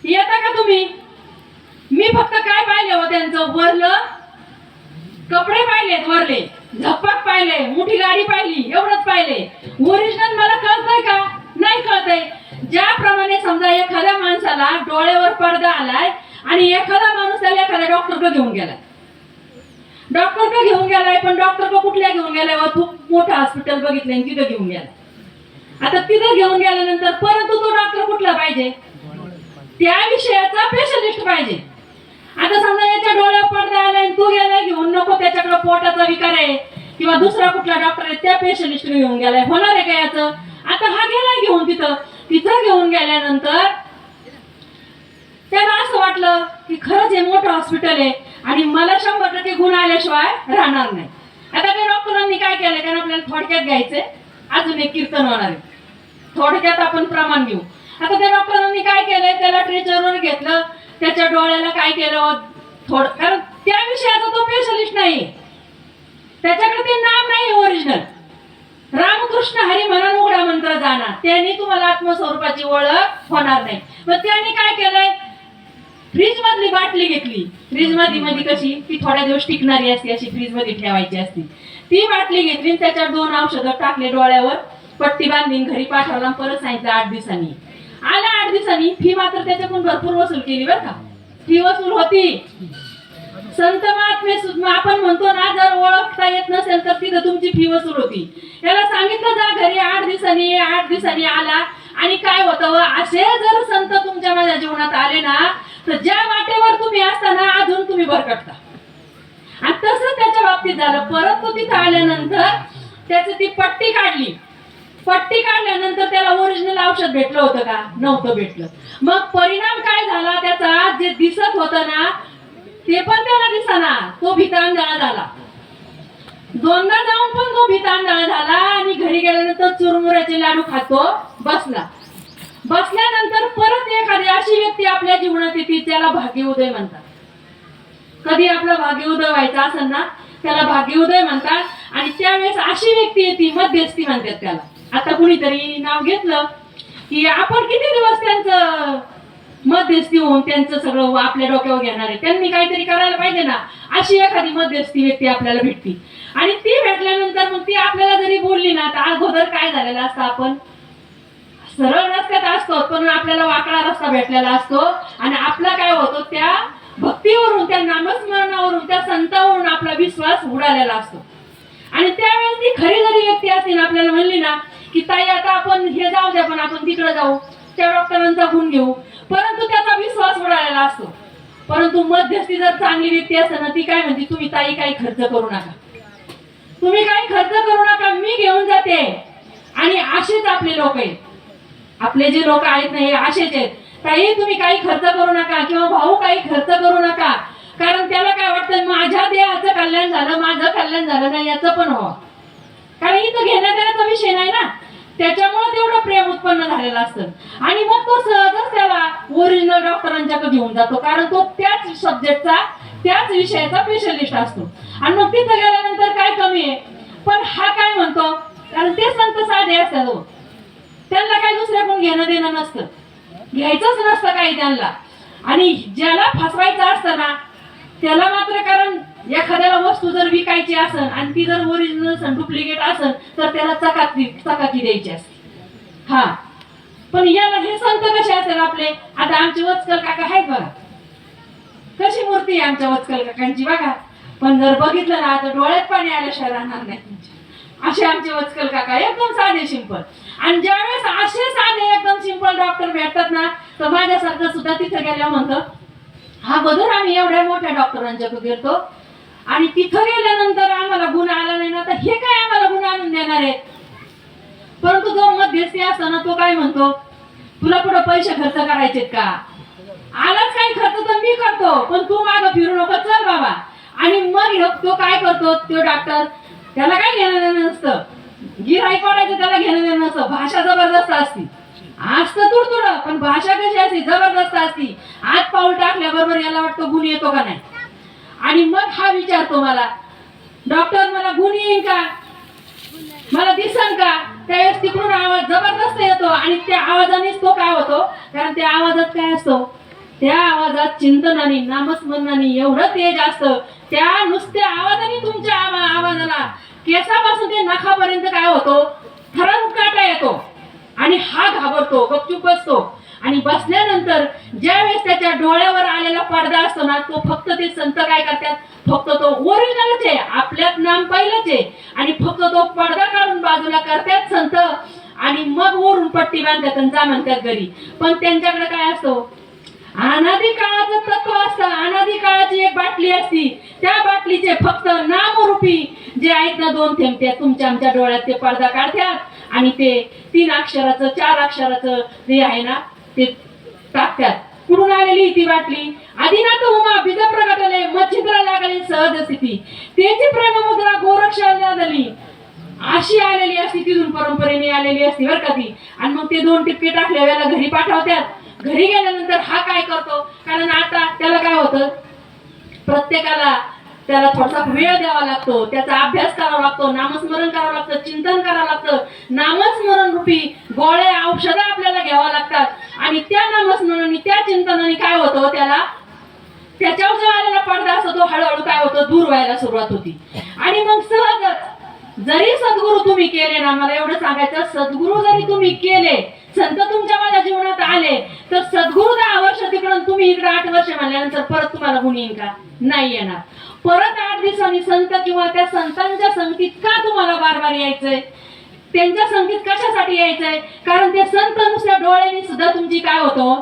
येता का तुम्ही. मी फक्त काय पाहिलं हो, त्यांचं वरलं कपडे पाहिलेत, वरले झपक पाहिले, मोठी गाडी पाहिली, एवढंच पाहिले. ओरिजिनल मला कळतंय का, नाही कळतंय. ज्याप्रमाणे समजा एखाद्या माणसाला डोळ्यावर पडदा आलाय आणि एखादा माणूस त्याला एखाद्या डॉक्टरकडे घेऊन गेलाय, पण डॉक्टर कुठल्या घेऊन गेलाय, खूप मोठं हॉस्पिटल बघितलंय आणि तिथं घेऊन गेलाय. आता तिथं घेऊन गेल्यानंतर परंतु तो डॉक्टर कुठला पाहिजे, त्या विषयाचा स्पेशलिस्ट पाहिजे. आता समजा याच्या डोळ्यावर पडदा आलाय, तू गेलाय घेऊन, नको त्याच्याकडे पोटाचा विकार आहे किंवा दुसरा कुठला डॉक्टर आहे, त्या स्पेशलिस्ट घेऊन गेलाय, होणार आहे का याचं. आता हा गेलाय घेऊन, तिथं घेऊन गेल्यानंतर त्याला असं वाटलं की खरंच हे मोठं हॉस्पिटल आहे आणि मला 100% गुण आल्याशिवाय राहणार नाही. आता त्या डॉक्टरांनी काय केलं, कारण आपल्याला थोडक्यात घ्यायचंय, अजून एक कीर्तन होणार आहे, थोडक्यात आपण प्रमाण घेऊ. आता त्या डॉक्टरांनी काय केलंय, त्याला ट्रेचरवर घेतलं, त्याच्या डोळ्याला काय केलं कारण त्या विषयाचा तो स्पेशलिस्ट नाही, त्याच्याकडे ते नाम नाही ओरिजिनल. रामकृष्ण हरी म्हणून उघडा मंत्र जाणार, त्यांनी तुम्हाला आत्मस्वरूपाची ओळख होणार नाही. मग त्यांनी काय केलंय, फ्रीज मधली बाटली घेतली, फ्रीज मध्ये कशी ती थोड्या दिवस टिकणारी असते, अशी फ्रीज मध्ये ठेवायची असते. ती बाटली घेतली, त्याच्यात 2 औषधं टाकले, डोळ्यावर पट्टी बांधली, घरी पाठवला, परत सांगितलं 8 दिवसांनी आला. 8 दिवसांनी फी मात्र त्याच्याकडून भरपूर वसूल केली बरं का, फी वसूल होती. संत महात्मे आपण म्हणतो ना, जर ओळखता येत नसेल तर तिथं तुमची फी वसूल होती. त्याला सांगितलं जा घरी 8 दिवसांनी आला. आणि काय होतं, असे जर संत तुमच्या माझ्या जीवनात आले ना, तर ज्या वाटेवर तुम्ही असताना अजून तुम्ही भरकटता. आणि तसंच त्याच्या बाबतीत झालं. परंतु तिथं आल्यानंतर त्याची ती पट्टी काढली, पट्टी काढल्यानंतर त्याला ओरिजिनल औषध भेटलं होतं का, नव्हतं भेटलं. मग परिणाम काय झाला त्याचा, जे दिसत होतं ना ते पण त्याला दिसना, तो भितांधळा झाला. 2दा जाऊन पण तो भितांधळा झाला आणि घरी गेल्यानंतर चुरमुऱ्याचे लाडू खातो बसला. बसल्यानंतर परत एखादी अशी व्यक्ती आपल्या जीवनात येते, त्याला भाग्योदय म्हणतात. कधी आपला भाग्योदय व्हायचा असेल ना, त्याला भाग्योदय म्हणतात. आणि त्यावेळेस अशी व्यक्ती येते, मध्यस्थी म्हणतात त्याला. आता कुणीतरी नाव घेतलं की आपण किती दिवस त्यांचं मध्यस्थी होऊन त्यांचं सगळं आपल्या डोक्यावर घेणार आहे, त्यांनी काहीतरी करायला पाहिजे ना. अशी एखादी मध्यस्थी व्यक्ती आपल्याला भेटती आणि ती भेटल्यानंतर मग ती आपल्याला जरी बोलली ना, तर अगोदर काय झालेलं असतं, आपण सरळ रस्त्यात असतो पण आपल्याला वाकडा रस्ता भेटलेला असतो. आणि आपला काय होतो, त्या भक्तीवरून, त्या नामस्मरणावरून, त्या संतावरून आपला विश्वास उडालेला असतो. आणि त्यावेळेस ती खरी जरी व्यक्ती असते ना, आपल्याला म्हणली ना की ताई आता आपण हे जाऊ द्या, पण आपण तिकडे जाऊ, त्या डॉक्टरांचा गुण घेऊ, परंतु त्याचा विश्वास उडालेला असतो. परंतु मध्यस्थी जर चांगली व्यक्ती असते ना, ती काय म्हणते, तुम्ही ताई काही खर्च करू नका, तुम्ही काही खर्च करू नका, मी घेऊन जाते. आणि असेच आपले लोक आहेत, आपले जे लोक आहेत ना हे असेच आहेत. ताई तुम्ही काही खर्च करू नका, किंवा भाऊ काही खर्च करू नका, कारण त्याला काय वाटतं, माझ्या देहाचं कल्याण झालं, माझं कल्याण झालं नाही याचं पण व्हावं. कारण इथं घेण्या देण्याचा विषय नाही ना, त्याच्यामुळे तेवढं प्रेम उत्पन्न झालेलं असतं. आणि मग तो सहजच त्याला ओरिजिनल डॉक्टरांच्याकडे घेऊन जातो, कारण तो त्याच सब्जेक्टचा, त्याच विषयाचा स्पेशलिस्ट असतो. आणि मग तिथं गेल्यानंतर काय कमी आहे, पण हा काय म्हणतो, कारण ते संत साधे असतात, त्यांना काही दुसऱ्याकडून घेणं देणं नसतं, घ्यायचंच नसतं काही त्यांना. आणि ज्याला फसवायचं असतं ना त्याला मात्र, कारण एखाद्याला वस्तू जर विकायची असेल आणि ती जर ओरिजिनल डुप्लिकेट असेल तर त्याला चकाकी द्यायची असते. हा, पण याला हे संत कसे असेल आपले? आता आमचे वत्सल काका आहेत बघा, कशी मूर्ती आहे आमच्या वत्सल काकांची बघा. पण जर बघितलं ना आता डोळ्यात पाणी आल्याशिवाय राहणार नाही तुमच्या. असे आमचे वत्सल काका एकदम साधे सिंपल. आणि ज्यावेळेस असे साधे एकदम सिंपल डॉक्टर भेटतात ना तर माझ्यासारखं सुद्धा तिथे गेल्यावर म्हणतं, हा बदर आम्ही एवढ्या मोठ्या डॉक्टरांच्याकडे गेलतो आणि तिथं गेल्यानंतर आम्हाला गुण आला नाही ना, तर हे काय आम्हाला गुण आणून देणार आहेत? परंतु जो मध्यस्थी असताना तो काय म्हणतो, तुला पुढे पैसे खर्च करायचेत का? आलाच काही खर्च तर मी करतो, पण तू मागं फिरू नको, चल बाबा. आणि मग तो काय करतो, तो डॉक्टर, त्याला काय घेणं देणं नसतं, गिऱ्हाईक वाढायचं त्याला घेणं देणं नसतं. भाषा जबरदस्त असती, असतं तुडतुड, पण भाषा कशी असते, जबरदस्त असती. आत पाऊल टाकल्याबरोबर याला वाटतं गुण येतो का नाही. आणि मग हा विचारतो मला, डॉक्टर मला गुण येईल का, मला दिसन का? त्यावेळेस तिकडून आवाज जबरदस्त येतो आणि त्या आवाजानेच तो काय होतो, कारण त्या आवाजात काय असतो, त्या आवाजात चिंतनाने नामस्मरणाने एवढं तेज असतं. त्या नुसत्या आवाजाने तुमच्या आवाजाला केसापासून ते नखापर्यंत काय होतो, थरार काटा येतो. आणि हा घाबरतो, गपचूप बसतो. आणि बसल्यानंतर ज्यावेळेस त्याच्या डोळ्यावर आलेला पडदा असतो ना, तो फक्त ते संत काय करतात, फक्त तो ओरिजिनलच आहे, आपल्यात नाम पहिलंच आहे, आणि फक्त तो पडदा काढून बाजूला करतात संत. आणि मग वरून पट्टी बांधतात आणि जा म्हणतात घरी. पण त्यांच्याकडे काय असतो, अनादी काळाचं तत्व असतं. अनादी काळाची एक बाटली असती, त्या बाटलीचे फक्त नामरूपी जे आहेत ना 2 थेंब, ते तुमच्या आमच्या डोळ्यात ते पडदा काढतात आणि ते 3 अक्षराचं 4 अक्षराचं जे आहे ना ते टाकतात. कुठून आलेली ती बाटली, आदिनाथ उमा बीज प्रगटले मच्छिद्र लागली सहज स्थिती, त्याची प्रेममुद्रा गोरक्षाला झाली, अशी आलेली असती, तिथून परंपरेने आलेली असती बरं का ती. आणि मग ते 2 टिपके टाकल्या वेळेला घरी पाठवतात. घरी गेल्यानंतर हा काय करतो, कारण आता त्याला काय होतं, प्रत्येकाला त्याला थोडासा वेळ द्यावा लागतो, त्याचा अभ्यास करावा लागतो, नामस्मरण करावं लागतं, चिंतन करावं लागतं. नामस्मरण रूपी गोळ्या औषधं आपल्याला घ्यावा लागतात. आणि त्या नामस्मरणाने त्या चिंतनाने काय होतं, त्याला त्याच्यावर जो आलेला पडदा असतो तो हळूहळू काय होतं, दूर व्हायला सुरुवात होती. आणि मग सहजच जरी सद्गुरू तुम्ही केले ना, मला एवढं सांगायचं, सद्गुरू जरी तुम्ही केले, संत तुमच्या माझ्या जीवनात आले, तर सद्गुरू 10 वर्ष तिकडून तुम्ही इकडे 8 वर्ष म्हणल्यानंतर परत तुम्हाला गुण येईल का? नाही येणार. परत 8 दिवसांनी संत किंवा त्या संतांच्या संगतीत का तुम्हाला बार बार यायचंय, त्यांच्या संगतीत कशासाठी यायचंय? कारण ते संत नुसत्या डोळ्यांनी सुद्धा तुमची काय होतो,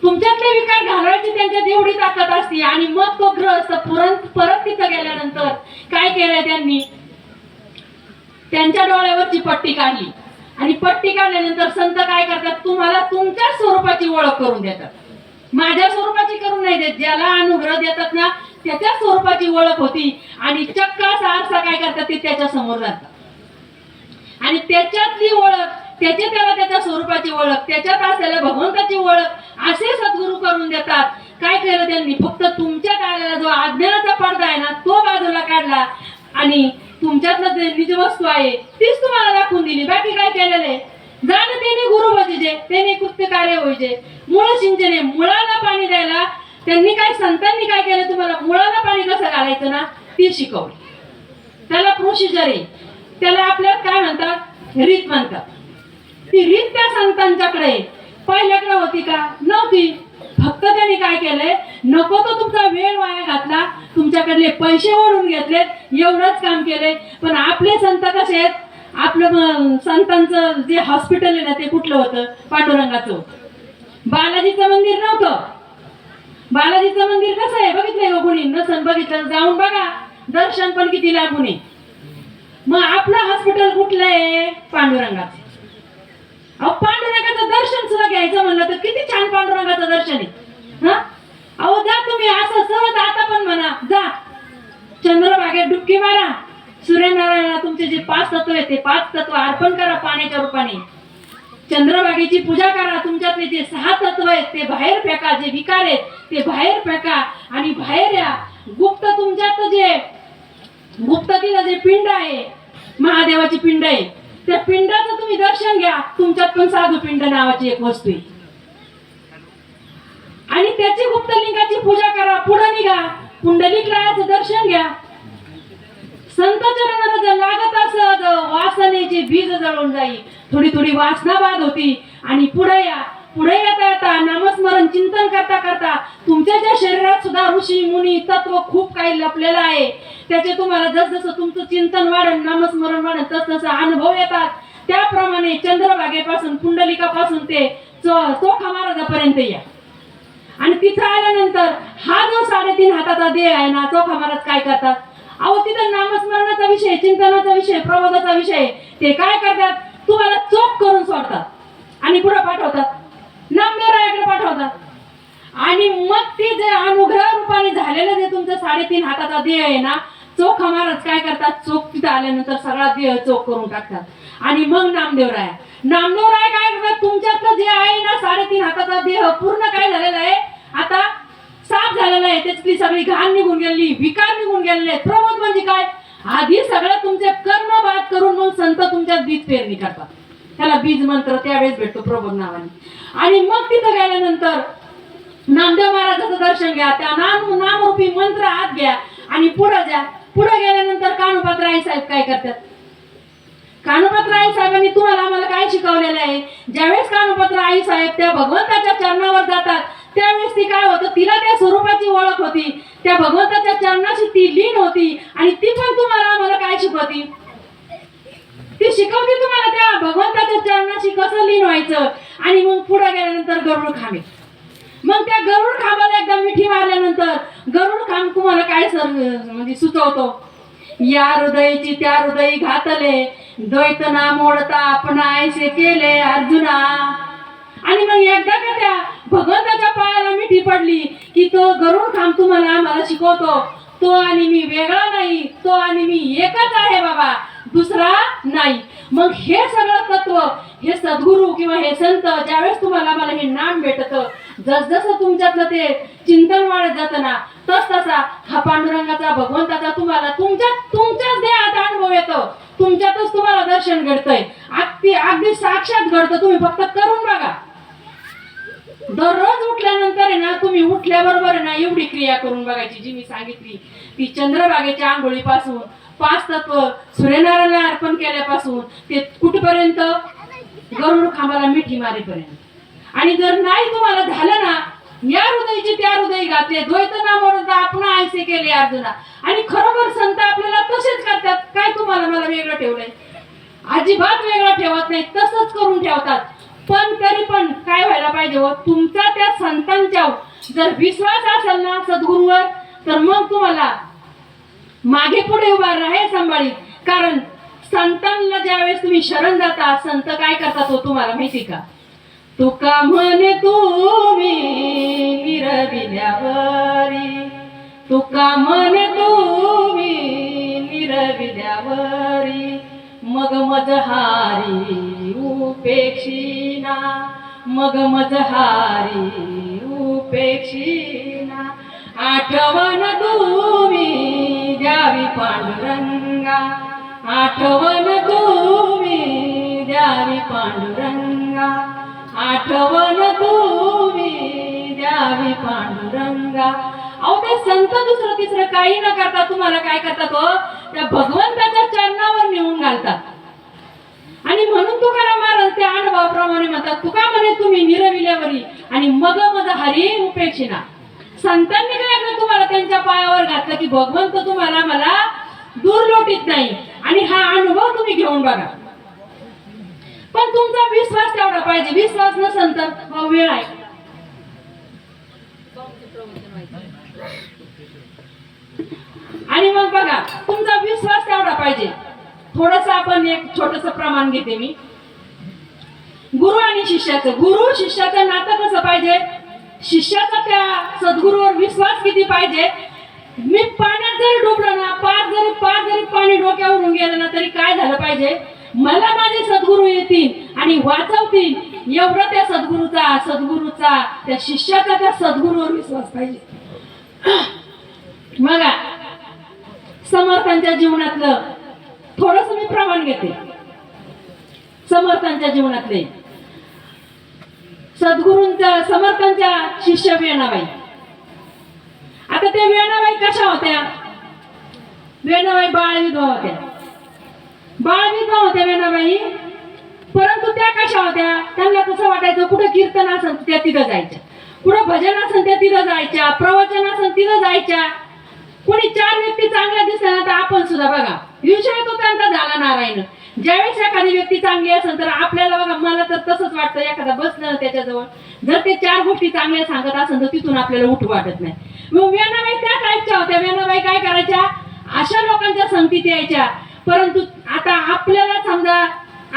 तुमच्यातले विकार घालवायची त्यांच्यात एवढी ताकद असते. आणि मग तो ग्रस्त परत तिथं गेल्यानंतर काय केलंय त्यांनी, त्यांच्या डोळ्यावरची पट्टी काढली. आणि पट्टी काढल्यानंतर संत काय करतात, तुम्हाला तुमच्या स्वरूपाची ओळख करून देतात. माझ्या स्वरूपाची करून नाही देत, ज्याला अनुग्रह देतात ना त्याच्या स्वरूपाची ओळख होती. आणि चक्क असा आरसा काय करतात, ते त्याच्या समोर जातात आणि त्याच्यातली ओळख, त्याला त्याच्या स्वरूपाची ओळख, त्याच्यात असलेल्या भगवंताची ओळख असे सद्गुरू करून देतात. काय केलं त्यांनी, फक्त तुमच्यात आलेला जो अज्ञानाचा पडदा आहे ना तो बाजूला काढला आणि तुमच्यातलं जे निज वस्तू आहे तीच तुम्हाला दाखवून दिली. बाकी काय केलेले, जाण त्याने गुरु भजिजे त्याने कृत्य कार्य होईजे, मूळ सिंचने मुळाला पाणी द्यायला त्यांनी काय, संतांनी काय केलं, तुम्हाला मुळाला पाणी कसं घालायचं ना ती शिकवली. त्याला प्रोसिजर आहे, त्याला आपल्यात काय म्हणतात, रीत म्हणतात. ती रीत त्या संतांच्याकडे पहिल्याकडे होती का, नव्हती. फक्त त्यांनी काय केलंय, नको तो तुमचा वेळ वाया घातला, तुमच्याकडले पैसे ओढून घेतलेत, एवढंच काम केलंय. पण आपले संत कसे आहेत, आपलं संतांचं जे हॉस्पिटल आहे ना ते कुठलं होतं, पांडुरंगाचं होतं. बालाजीचं मंदिर नव्हतं. बालाजीचं मंदिर कसं आहे बघितलंय का कोणी, नसन बघितलं जाऊन बघा, दर्शन पण किती लांबून आहे. मग आपलं हॉस्पिटल कुठलं आहे, पांडुरंगाचं. अहो पांडुरंगाचं दर्शन सुद्धा घ्यायचं म्हणलं तर किती छान पांडुरंगाचं दर्शन आहे. हा, अहो जा तुम्ही असं सहज आता पण म्हणा, जा चंद्रभागेत डुबकी मारा, सूर्यनारायणाला तुमचे जे 5 तत्व आहेत ते 5 तत्व अर्पण करा पाण्याच्या रूपाने, चंद्रभागेची पूजा करा, तुमच्यातले जे 6 तत्व आहेत ते बाहेर फेका, जे विकार आहेत ते बाहेर फेका आणि बाहेर या. गुप्त तुमच्यात जे गुप्ततीला जे पिंड आहे, महादेवाची पिंड आहे, त्या पिंडाचं तुम्ही दर्शन घ्या. तुमच्यात पण साधू पिंड नावाची एक वस्तू आहे आणि त्याची गुप्तलिंगाची पूजा करा. पुढे निघा, पुंडलिकरायाचं दर्शन घ्या. संत चरणाला जर लागत असत वासनेची बीज जळून जाई. थोडी थोडी वासना बाद होती आणि पुढे येता येता नामस्मरण चिंतन करता करता तुमच्या ज्या शरीरात सुद्धा ऋषी मुनी तत्व खूप काही लपलेलं आहे. त्याचे तुम्हाला जसजसं तुमचं चिंतन वाढेल नामस्मरण वाढेल तसतसं अनुभव येतात. त्याप्रमाणे चंद्रभागेपासून पुंडलिकापासून ते चोखा महाराजापर्यंत या. आणि तिथं आल्यानंतर हा जो 3.5 हाताचा देह आहे ना, चोखा महाराज काय करतात? अहो तिथं नामस्मरणाचा विषय, चिंतनाचा विषय, प्रबोधाचा विषय, ते काय करतात? तुम्हाला चोख करून सोडतात आणि पुढे पाठवतात, नामदेवरायाकडे पाठवतात. आणि मग ते जे अनुग्रह रूपाने झालेलं जे तुमचं 3.5 हाताचा देह आहे ना, चोखा महाराज काय करतात? चोख तिथं आल्यानंतर सगळा देह चोख करून टाकतात. आणि मग नामदेवराय काय करतात? तुमच्यातलं जे आहे ना 3.5 हाताचा देह पूर्ण काय झालेला आहे? आता साफ झालेला आहे. त्याची सगळी घाण निघून गेलेली, विकार निघून गेलेले. प्रबोध म्हणजे काय? आधी सगळं तुमचे कर्म बाद करून मग संत तुमच्यात बीज पेरणी करतात. त्याला बीज मंत्र त्यावेळेस भेटतो प्रबोध नावाने. आणि मग तिथं गेल्यानंतर नामदेव महाराजाचं दर्शन घ्या, त्या नामरूपी मंत्र हात घ्या आणि पुढे जा. पुढे गेल्यानंतर कानोपात्र आई साहेब काय करतात? कानोपात्र आई साहेबांनी तुम्हाला आम्हाला काय शिकवलेलं आहे? ज्यावेळेस कानोपात्र आई साहेब त्या भगवंताच्या चरणावर जातात त्यावेळेस ती काय होतं? तिला त्या स्वरूपाची ओळख होती, त्या भगवंताच्या चरणाशी ती लीन होती. आणि ती पण तुम्हाला आम्हाला काय शिकवती? ती शिकवते तुम्हाला त्या भगवंताच्या चरणाशी कसं लीन व्हायचं. आणि मग पुढे गेल्यानंतर गरुड खांब. मग त्या गरुड खांबाला एकदा मिठी मारल्यानंतर गरुड खांब तुम्हाला काय म्हणजे सुचवतो? या हृदयची त्या हृदयी घातले, द्वैत ना मोडता आपण ऐसे केले अर्जुना. आणि मग एकदा का त्या भगवंताच्या पायाला मिठी पडली की तो गरुड खांब तुम्हाला आम्हाला शिकवतो, तो आणि मी वेगळा नाही, तो आणि मी एकच आहे बाबा, दुसरा नाही. मग हे सगळं तत्व हे सद्गुरू किंवा हे संत ज्यावेळेस तुम्हाला आम्हाला हे नाम भेटतं, जसजसं तुमच्यातलं ते चिंतन वाढत जातं ना, तसतसा हा पांडुरंगाचा भगवंताचा तुम्हाला तुमच्याच देहात अनुभव येतो. तुमच्यातच तुम्हाला दर्शन घडतंय. अगदी साक्षात घडतं. तुम्ही फक्त करून बघा. दररोज उठल्यानंतर आहे ना, तुम्ही उठल्याबरोबर आहे ना एवढी क्रिया करून बघायची जी मी सांगितली. ती चंद्रभागेच्या आंघोळीपासून 5 तत्व सूर्यनारायणाला अर्पण केल्यापासून ते कुठपर्यंत? गरुड खांबाला मिठी मारेपर्यंत. आणि जर नाही तुम्हाला झालं ना, या हृदयची त्या हृदयी घातले, द्वैत ना मोडता आपण ऐसे केले अर्जुना. आणि खरोखर संत आपल्याला तसेच करतात. काय तुम्हाला मला वेगळं ठेवलंय? अजिबात वेगळं ठेवत नाही, तसंच करून ठेवतात. पण तरी पण काय व्हायला पाहिजे हो? तुमचा त्या संतांच्या जर विश्वास असेल ना सद्गुरूवर, तर मग तुम्हाला मागे पुढे उभा राहाय सांभाळीत. कारण संतांना ज्यावेळेस तुम्ही शरण जाता, संत काय करतात हो तुम्हाला माहिती का? तुका म्हणे तुम्ही निरविल्यावरी, तुका म्हणे तुम्ही निरविल्यावरी, मग मजहारी उपेक्षिना, मग मजहारी उपेक्षिना. आठवण तुम्ही द्यावी पांडुरंगा, आठवण तुम्ही द्यावी पांडुरंगा, आठवण तुम्ही द्यावी पांडुरंगा. अहो ते संत दुसरं तिसरं काही न करता तुम्हाला काय करतात हो? त्या भगवंताच्या चरणावर नेऊन घालतात. आणि म्हणून तुकाराम महाराज त्या अनुभवाप्रमाणे म्हणतात, तुका म्हणे तुम्ही निरविल्यावरी आणि मग हरी उपेक्षिना. संतांनी काय केलं? तुम्हाला त्यांच्या पायावर घातलं की भगवंत तुम्हाला मला दूर लोटीत नाही. आणि हा अनुभव तुम्ही घेऊन बघा. पण तुमचा विश्वास तेवढा पाहिजे. विश्वास नसेल तर वेळ आहे. आणि मग बघा, तुमचा विश्वास तेवढा पाहिजे. थोडस आपण एक छोटस प्रमाण घेते मी. गुरु आणि शिष्याचं. गुरु शिष्याचं नातं कसं पाहिजे? शिष्याचा त्या सद्गुरूवर विश्वास किती पाहिजे? मी पाण्यात जरी डुबलं ना, पाच जरी पाणी डोक्यावरून गेलं ना, तरी काय झालं पाहिजे? मला माझे सद्गुरू येतील आणि वाचवतील, एवढं त्या सद्गुरूचा त्या शिष्याचा त्या सद्गुरूवर विश्वास पाहिजे. बघा, समर्थांच्या जीवनातलं थोडस मी प्रमाण घेते. समर्थांच्या जीवनातले समर्थांच्या शिष्य वेणाबाई. आता आता त्या वेणाबाई कशा होत्या? वेणाबाई बाळविधवा होत्या. बाळविधवा होत्या वेणाबाई. परंतु त्या कशा होत्या? त्यांना कसं वाटायचं, कुठं कीर्तन असेल त्या तिथं जायच्या, कुठं भजन असेल त्या तिथं जायच्या, प्रवचन असेल तिथं जायच्या. कोणी चार व्यक्ती चांगल्या दिसल्या ना तर आपण सुद्धा बघा, विषय तो त्यांचा झाला नारायण. ज्यावेळेस एखादी व्यक्ती चांगली असेल तर आपल्याला बघा, मला तर तसंच वाटतं, एखादा बसलं ना त्याच्याजवळ, जर ते चार गोष्टी चांगल्या सांगत असेल तर तिथून आपल्याला उठू वाटत नाही. मग वेणाबाई त्या टाईपच्या होत्या. वेणाबाई काय करायच्या, अशा लोकांच्या संगतीत यायच्या. परंतु आता आपल्याला समजा,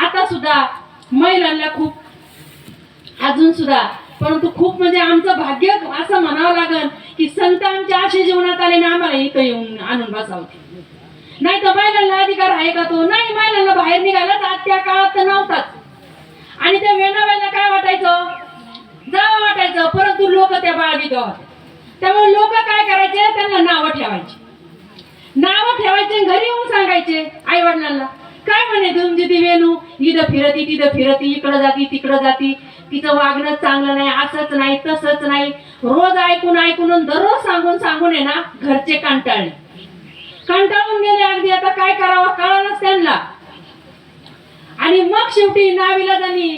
आता सुद्धा महिलांना खूप अजून सुद्धा, परंतु खूप म्हणजे आमचं भाग्य असं म्हणावं लागेल की संत आमच्या असे जीवनात आले ना आम्हाला इथं येऊन आणून बसावं. नाही तर महिलांना अधिकार आहे का? तो नाही. महिलांना बाहेर निघायलाच आज त्या काळात तर नव्हताच. आणि त्या वेणाबाईला काय वाटायचं, जावं वाटायचं. परंतु लोक त्या बाळविधवा होत्या. त्यामुळे लोक काय करायचे, त्यांना नावं ठेवायची. नावं ठेवायचे, घरी येऊन सांगायचे आई वडिलांना, काय म्हणे तुमची ती वेणू इथं फिरती तिथं फिरती, इकडं जाती तिकडं जाती, तिचं वागणं चांगलं नाही, असंच नाही तसंच नाही. रोज ऐकून ऐकून दररोज सांगून सांगून आहे ना घरचे कंटाळून गेले अगदी. आता काय करावं कळलंच त्यांना. आणि मग शेवटी नाविलाजानी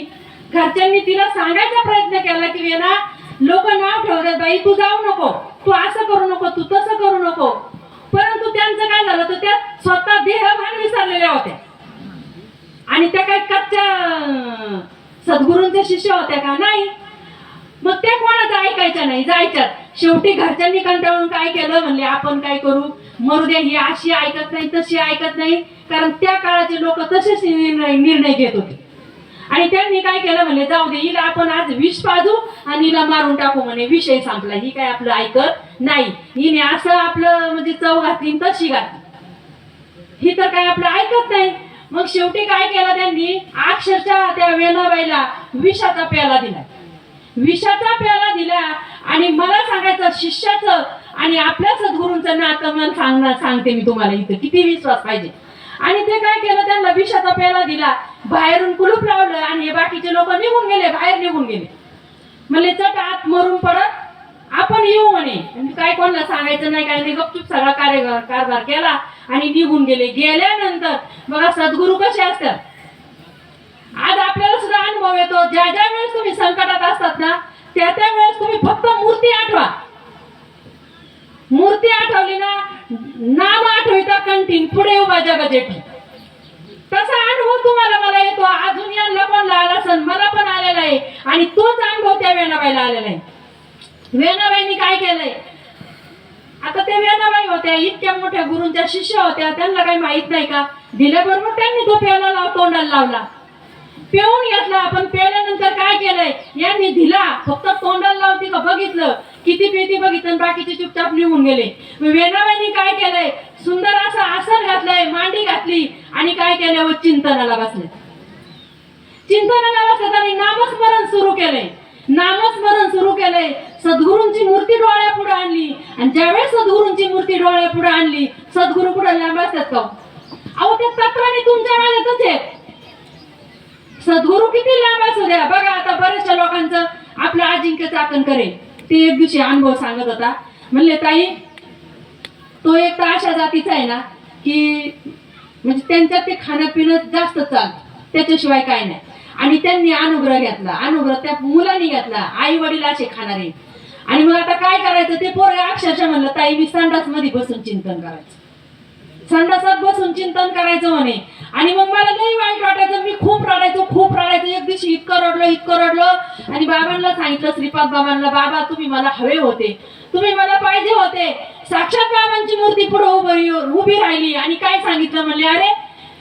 घरच्यांनी तिला सांगायचा प्रयत्न केला की वेणा, लोक नाव ठेवतात बाई, तू जाऊ नको, तू असं करू नको, तू तसं करू नको. परंतु त्यांचं काय झालं तर त्या स्वतः देहभान विसरलेल्या होत्या. आणि त्या काही कच्च्या सद्गुरूंच्या शिष्य होत्या का? नाही. मग त्या कोणाचं ऐकायच्या नाही, जायच्यात. शेवटी घरच्यांनी कंटाळून काय केलं, म्हणले आपण काय करू, मरू द्या, ही अशी ऐकत नाही तशी ऐकत नाही. कारण त्या काळाचे लोक तसेच निर्णय घेत होते. आणि त्यांनी काय केलं, म्हणले जाऊ दे, हिला आपण आज विष पाजू आणि हिला मारून टाकू, म्हणे विषय संपला. ही काय आपलं ऐकत नाही, हिने असं आपलं म्हणजे चव घातली तशी घातली, ही तर काय आपलं ऐकत नाही. मग शेवटी काय केलं त्यांनी, अक्षरशः त्या वेणाबाईला विषाचा प्याला दिला. विषाचा प्याला दिला. आणि मला सांगायचं, शिष्याचं आणि आपल्या सद्गुरूंचं नातं मला सांगते मी तुम्हाला, इथं किती विश्वास पाहिजे. आणि ते काय केलं, त्यांना विषाचा प्याला दिला, बाहेरून कुलूप लावलं आणि हे बाकीचे लोक निघून गेले, बाहेर निघून गेले. म्हणले चट आत मरून पडत आपण येऊ म्हणे. काय कोणाला सांगायचं नाही, काय नाही, गपचूप सगळा कारभार केला आणि निघून गेले. गेल्यानंतर बघा सद्गुरू कसे असतात. आज आपल्याला सुद्धा अनुभव येतो, ज्या ज्या वेळेस तुम्ही संकटात असतात ना त्या त्या वेळेस तुम्ही फक्त मूर्ती आठवा. मूर्ती आठवली ना, नाम आठविता कंठीन, पुढे उभा जगजेठी. तसा अनुभव तुम्हाला मला येतो. अजून यांना पण आला असेल, मला पण आलेला आहे. आणि तोच अनुभव त्या वेणाबाईला आलेला आहे. वेणाबाईंनी काय केलंय, आता त्या वेणाबाई होत्या, इतक्या मोठ्या गुरूंच्या शिष्य होत्या, त्यांना काही माहित नाही का, दिल्याबरोबर त्यांनी तो प्याला तोंडाला लावला, पिऊन घेतला. पण प्याल्यानंतर काय केलंय, यांनी दिला फक्त तोंडाला लावती का बघितलं, किती पिती बघितलं, बाकीचे चुपचाप निघून गेले. वेणाबाईंनी काय केलंय, सुंदर असं आसन घातलंय, मांडी घातली आणि काय केलं, व चिंतनाला बसले. चिंतनाला बसले आणि नामस्मरण सुरू केलंय. नामस्मरण सुरू केलंय. सद्गुरूंची मूर्ती डोळ्यापुढे आणली. आणि ज्यावेळेस सद्गुरूंची मूर्ती डोळ्यापुढे आणली, सद्गुरू पुढे लांब असतात का? अहो त्या तत्वाने तुमच्या माझ्यातच आहेत. सद्गुरू किती लांब असू द्या. बघा आता बऱ्याचशा लोकांचं आपलं अजिंक्य चाकण करे, ते एक दिवशी अनुभव सांगत होता. म्हणले ताई, तो एक तर अशा जातीचा आहे ना की म्हणजे त्यांच्यात ते खाणं पिणं जास्त चालतं, त्याच्याशिवाय काय नाही. आणि त्यांनी अनुग्रह घेतला. अनुग्रह त्या मुलांनी घेतला, आई वडील असे खाणारे. आणि मग आता काय करायचं, ते पोरं अक्षरशः म्हणलं ताई मी संडास मध्ये बसून चिंतन करायचं, संडासात बसून चिंतन करायचं म्हणे. आणि मग मला लई वाईट वाटायचं, मी खूप रडायचो. एक दिवशी इतकं रडलो आणि बाबांना सांगितलं, श्रीपाद बाबांना, बाबा तुम्ही मला हवे होते, तुम्ही मला पाहिजे होते. साक्षात बाबांची मूर्ती पुढे उभी राहिली आणि काय सांगितलं, म्हणले अरे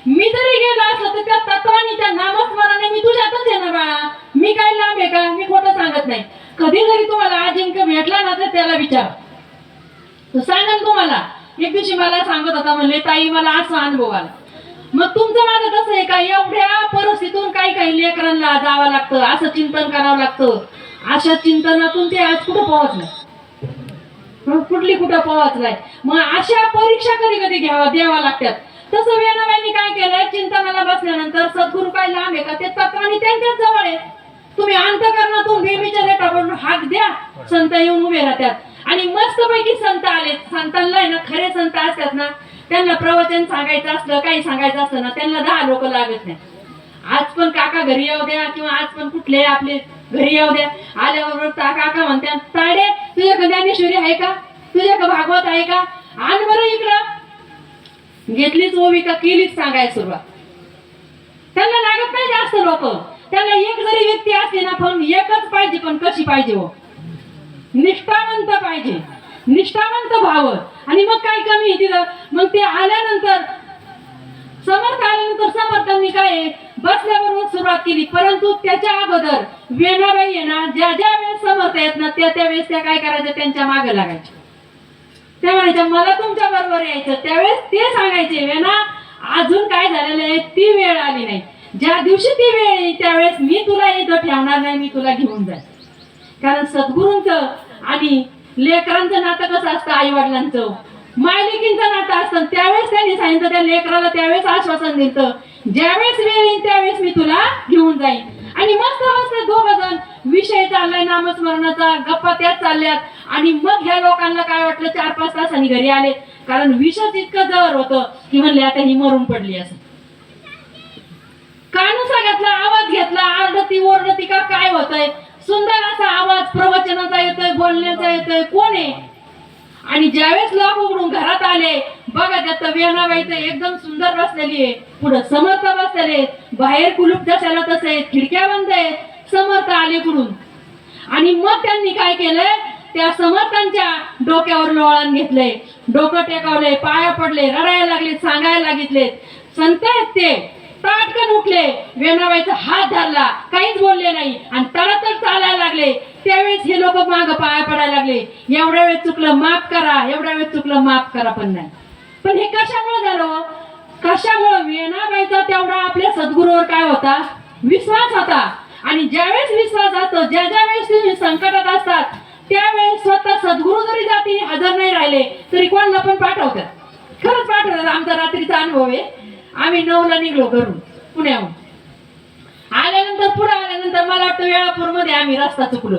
मी जरी गेला असलं तर त्या तत्वानी, त्या नामस्मरणाने मी तुझ्यातच आहे ना बाळा, मी काय लांब आहे का, मी खोटं सांगत नाही. कधी जरी तुम्हाला अजिंक्य भेटला ना तर त्याला विचार, तो सांगेल तुम्हाला. एक दिवशी मला सांगत होता, म्हणले ताई मला असा अनुभव आला. मग तुमचं माझं कसं आहे का, एवढ्या परिस्थितीतून काही लेकरांना जावं लागतं, असं चिंतन करावं लागतं. अशा चिंतनातून ते आज कुठं पोहोचलं, कुठं पोहोचलाय. मग अशा परीक्षा कधी द्यावा लागतात. तसं वेणाबाईंनी काय केलंय, चिंतनाला बसल्यानंतर सद्गुरू काय लांब आहे का, ते तत्वानी त्यांच्याच जवळ आहे. तुम्ही अंतःकरणातून नेहमीच्या रेटावरून हाक द्या, संत येऊन उभे राहतात. आणि मस्तपैकी संत आले. संतांना आहे ना, खरे संत असतात ना, त्यांना प्रवचन सांगायचं असलं, काही सांगायचं असलं ना, त्यांना 10 लोक लागत नाही. आज पण काका घरी येऊ द्या किंवा आज पण कुठले आपले घरी येऊ द्या, आल्याबरोबर काका म्हणतात, ताडे तुझ्याकडे ज्ञानेश्वरी आहे का, तुझ्याकडे भागवत आहे का, आण बरं इकडं. घेतलीच ओविका, केलीच सांगायला सुरुवात. त्यांना लागत नाही जास्त लोक. त्यांना एक जरी व्यक्ती असली ना, पण एकच पाहिजे, पण कशी पाहिजे हो, निष्ठावंत पाहिजे, निष्ठावंत भाव. आणि मग काय कमी तिथं. मग ते आल्यानंतर समर्थ आल्यानंतर समर्थांनी काय बसल्याबरोबर सुरुवात केली. परंतु त्याच्या अगोदर वेणाबाई आहे ना, ज्या ज्या वेळेस समर्थ आहेत ना, त्या वेळेस त्या काय करायच्या, त्यांच्या मागे लागायच्या. त्या म्हणायच्या मला तुमच्या बरोबर यायचं. त्यावेळेस ते सांगायचे, वेणा अजून काय झालेलं आहे, ती वेळ आली नाही. ज्या दिवशी ती वेळ येईल त्यावेळेस मी तुला इथं ठेवणार नाही, मी तुला घेऊन जाईल. कारण सद्गुरूंचं आणि लेकरांचं नातं कसं असतं, आई वडिलांचं मायलेकींचं नातं असतं. त्यावेळेस त्यांनी सांगितलं त्या लेकराला, त्यावेळेस आश्वासन दिलं, ज्यावेळेस वेळ येईल त्यावेळेस मी तुला घेऊन जाईन. आणि मस्त मस्त दोघं जण विषय चाललाय नामस्मरणाचा, गप्पा त्याच चालल्यात. आणि मग ह्या लोकांना काय वाटलं, 4-5 तासांनी घरी आले. कारण विषच इतकं जवळ होतं की म्हणले आता ही मरून पडली. असं कानुसा घेतला, आवाज घेतला, आरडती ओरडती का काय होतंय, सुंदर असा आवाज प्रवचनाचा येतोय, बोलण्याचा येतोय, कोण आहे. आणि ज्यावेळेस लोक उघडून घरात आले, बघा त्यात वेणाबाई तर एकदम सुंदर बसलेली आहे, पुढे समर्थ बसलेले, बाहेर कुलूप जशाला तसे, खिडक्या बंद आहेत, समर्थ आले कुठून. आणि मग त्यांनी काय केलंय, त्या समर्थांच्या डोक्यावर लोळण घेतलंय, डोकं टेकावलंय, पाया पडले, रडायला लागले, सांगायला लागितले. संत आहेत ते, ताटकन उठले, वेणाबाईचा हात धरला, काहीच बोलले नाही आणि तडतड चालायला लागले. त्यावेळेस हे लोक माग पाया पडायला लागले, एवढ्या वेळ चुकलं माफ करा, एवढ्या वेळ चुकलं माफ करा. पण नाही. पण हे कशामुळे झालं, कशामुळे, वेणाबाईचा तेवढा आपल्या सद्गुरूवर काय होता, विश्वास होता. आणि ज्यावेळेस विश्वास असतो, ज्या ज्या वेळेस तुम्ही संकटात असतात त्यावेळेस स्वतः सद्गुरू जरी जातीने हजर नाही राहिले तरी कोणाला पण पाठवतात. खरंच पाठवतात. आमचा रात्रीचा अनुभव आहे. आम्ही 9ला निघलो घरून पुण्याहून. आल्यानंतर पुढे आल्यानंतर मला वाटतं वेळापूरमध्ये आम्ही रस्ता चुकलो.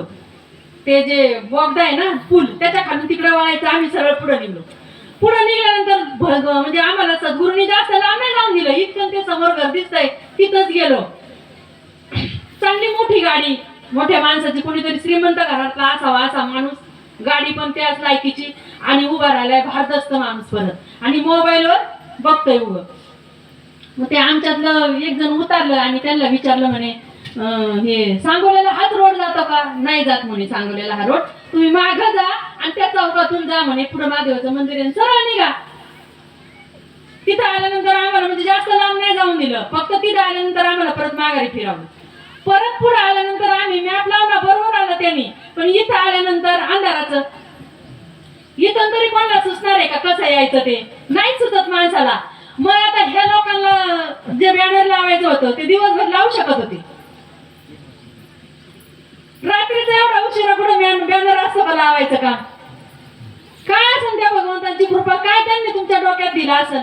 ते जे बोगदा आहे ना, पूल, त्याच्या खालून तिकडे वळायचं. आम्ही सरळ पुढे निघलो. पुढे निघाल्यानंतर म्हणजे आम्हाला सद्गुरूंनी जास्त लांब नाही जाऊन दिलं. इतकं ते समोर घर दिसतंय तिथंच गेलो. चांगली मोठी गाडी, मोठ्या माणसाची, कोणीतरी श्रीमंत घरातला असावा असा माणूस, गाडी पण त्याच लायकीची, आणि उभा राहिलाय भारदस्त माणूस परत, आणि मोबाईलवर बघतोय उभं. मग ते आमच्यातलं एक जण उतरलं आणि त्यांना विचारलं, म्हणे हे सांगोल्याला हाच रोड जातो का. नाही जात म्हणे सांगोल्याला हा रोड, तुम्ही मागं जा आणि त्या चौकातून जा म्हणे, पुढे महादेवाचं मंदिर आहे, सरळ निघा. तिथं आल्यानंतर आम्हाला म्हणजे जास्त लांब नाही जाऊन दिलं, फक्त तिथं आल्यानंतर आम्हाला परत माघारी फिरावं. परत पुढे आल्यानंतर आम्ही मॅप लावला, बरोबर आलं त्यांनी, पण इथं आल्यानंतर अंधाराचं. इथं तरी कोणाला सुचणार आहे का कसं यायचं, ते नाही सुचत माणसाला. मग आता ह्या लोकांना जे बॅनर लावायचं होतं ते दिवसभर लावू शकत होते. रात्रीचा एवढा उशिरा कुठे बॅनर असं का लावायचं का. काय असेल त्या भगवंतांची कृपा, काय त्यांनी तुमच्या डोक्यात दिलं असेल.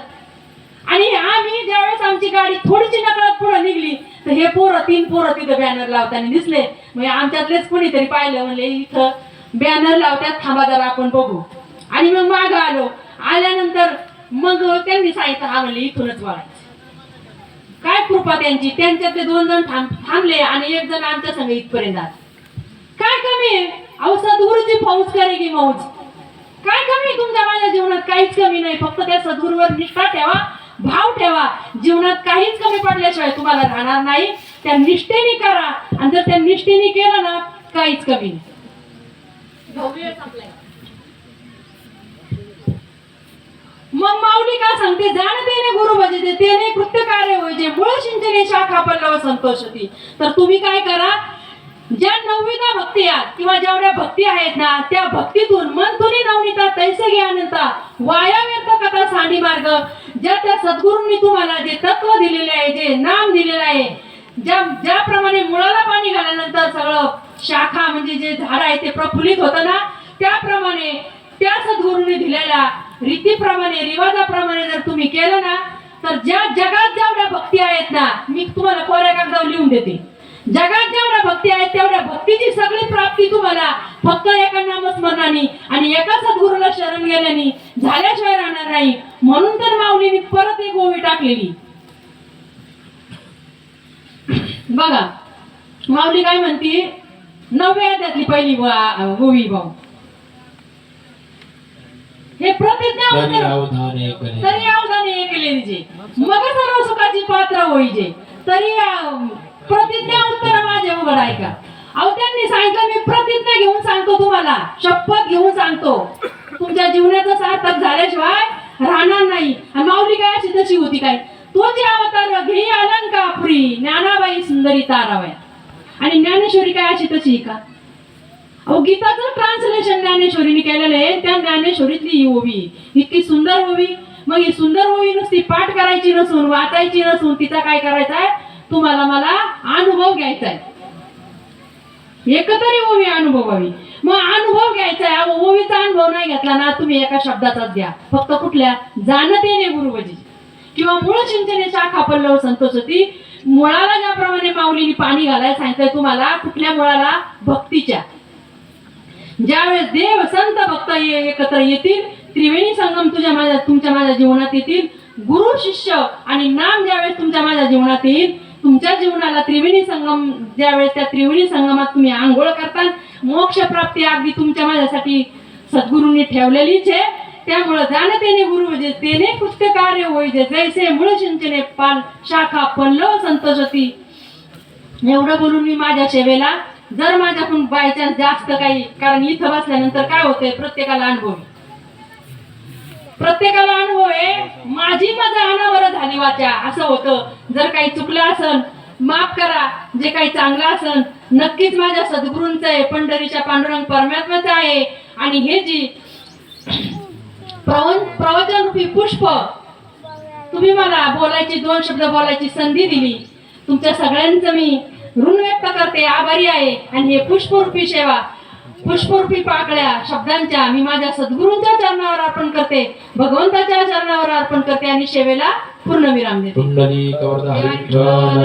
आणि आम्ही ज्यावेळेस आमची गाडी थोडीशी नकळत पुढे निघली तर हे 3 पोरं तिथं बॅनर लावताना दिसले. म्हणजे आमच्यातलेच कुणीतरी पाहिलं, म्हणले इथं बॅनर लावतात, थांबा जरा आपण बघू. आणि मग मागं आलो. आल्यानंतर मग त्यांनी सांगितलं, हा म्हणले इथूनच वळायचं. काय कृपा त्यांची, त्यांच्यातले 2 जण थांबले आणि 1 जण आमच्या संग इथपर्यंत आला. काय कमी आहे, अहो सद्गुरूची फौज करेगी मौज. काय कमी आहे तुमच्या माझ्या जीवनात, काहीच कमी नाही. फक्त त्या सद्गुरूवर निष्ठा ठेवा, भाव ठेवा. जीवनात काहीच कमी पडल्याशिवाय तुम्हाला राहणार नाही. त्या निष्ठेने करा, आणि जर त्या निष्ठेने केलं ना, काहीच कमी नाही. मग माऊली का सांगते, जाणतेने गुरु भजते तेने कृत्य कार्य होय, जे मूळ सिंचने शाखा पल्लव संतोषती. तर तुम्ही काय करा, ज्या 9वीदा भक्ती आहेत किंवा जेवढ्या भक्ती आहेत ना, त्या भक्तीतून मन तुनी नवनीता तैसे ज्ञानता वाया व्यर्थ कथा सांडी मार्ग. ज्या त्या सद्गुरूंनी तुम्हाला जे तत्व दिलेले आहे, जे नाम दिलेलं आहे, ज्याप्रमाणे मुळाला पाणी घाल्यानंतर सगळं शाखा म्हणजे जे झाड आहे ते प्रफुल्लित होतं ना, त्याप्रमाणे त्या सद्गुरूंनी दिलेल्या रीतीप्रमाणे, रिवाजाप्रमाणे जर तुम्ही केलं ना, तर ज्या जगात जेवढ्या भक्ती आहेत ना, मी तुम्हाला कोऱ्या कागदावर लिहून देते, जगात जेवढ्या भक्ती आहेत तेवढ्या भक्तीची सगळी प्राप्ती तुम्हाला फक्त एका नामस्मरणाने आणि एका नाही, म्हणून तर माऊलीने परत एक ओवी टाकलेली. बघा माऊली काय म्हणती, 9व्या अध्यायातली पहिली ओवी भाऊ, हे प्रतिज्ञा
तरी
उत्तर
अवधाने कले
तरी अवधाने ऐकले जे मग सर्व सुखाची पात्र होईजे, तरी प्रतिज्ञा उत्तर माझे उघड ऐका. अहो त्यांनी सांगितलं, मी प्रतिज्ञा घेऊन सांगतो तुम्हाला, शपथ घेऊन सांगतो, तुमच्या जीवनाचा सार्थक झाल्याशिवाय राहणार नाही. आणि माऊली काय अशी तशी होती काय, तो जे अवतार घेई अलंकापुरी ज्ञानाबाई सुंदरी तारावया. आणि ज्ञानेश्वरी काय अशी तशी का? अहो गीताचं ट्रान्सलेशन ज्ञानेश्वरीने केलेलं आहे, त्या ज्ञानेश्वरीतली ही ओवी इतकी सुंदर ओवी. मग ही सुंदर ओवी नुसती पाठ करायची नसून, वाचायची नसून, तिचा काय करायचा आहे, तुम्हाला मला अनुभव घ्यायचा आहे. एकतरी ओवी अनुभवावी. मग अनुभव घ्यायचा आहे. ओवीचा अनुभव नाही घेतला ना तुम्ही, एका शब्दाचाच द्या फक्त, कुठल्या, जाणतेने गुरुवजी किंवा मूळ चिंतने शाखा पल्लव संतोषती. मुळाला ज्याप्रमाणे माऊलीने पाणी घालायला सांगितलंय तुम्हाला, कुठल्या मुळाला, भक्तीच्या. ज्यावेळेस देव संत भक्त एकत्र येतील, त्रिवेणी संगम तुमच्या माझ्या जीवनात येतील, गुरु शिष्य आणि नाम ज्यावेळेस तुमच्या माझ्या जीवनात येईल, तुमच्या जीवनाला त्रिवेणी संगम, ज्यावेळेस त्या त्रिवेणी संगमात तुम्ही आंघोळ करता, मोक्ष प्राप्ती अगदी तुमच्या माझ्यासाठी सद्गुरूंनी ठेवलेलीच आहे. त्यामुळे जाणतेने गुरु म्हणजे तेने कृत्य कार्य होईजे, जैसे मूळ सिंचने पाल शाखा पल्लव संतोषती. एवढं बोलून मी माझ्या सेवेला, जर माझ्याकडून बायचान्स जास्त काही, कारण इथं बसल्यानंतर काय होतंय, प्रत्येकाला अनुभव आहे, माझी मजा अनावर झाली वाचा असं होतं. जर काही चुकलं असन माफ करा, जे काही चांगलं असन नक्कीच माझ्या सद्गुरूंचं आहे, पंढरीच्या पांडुरंग परमात्म्याचं आहे. आणि हे जी प्रवचन रूपी पुष्प तुम्ही मला बोलायची, 2 शब्द बोलायची संधी दिली, तुमच्या सगळ्यांचं मी ऋण व्यक्त करते, आभारी आहे. आणि हे पुष्परूपी सेवा, पुष्परूपी पाकळ्या शब्दांच्या मी माझ्या सद्गुरूंच्या चरणावर अर्पण करते, भगवंताच्या चरणावर अर्पण करते आणि सेवेला पूर्ण विराम देते.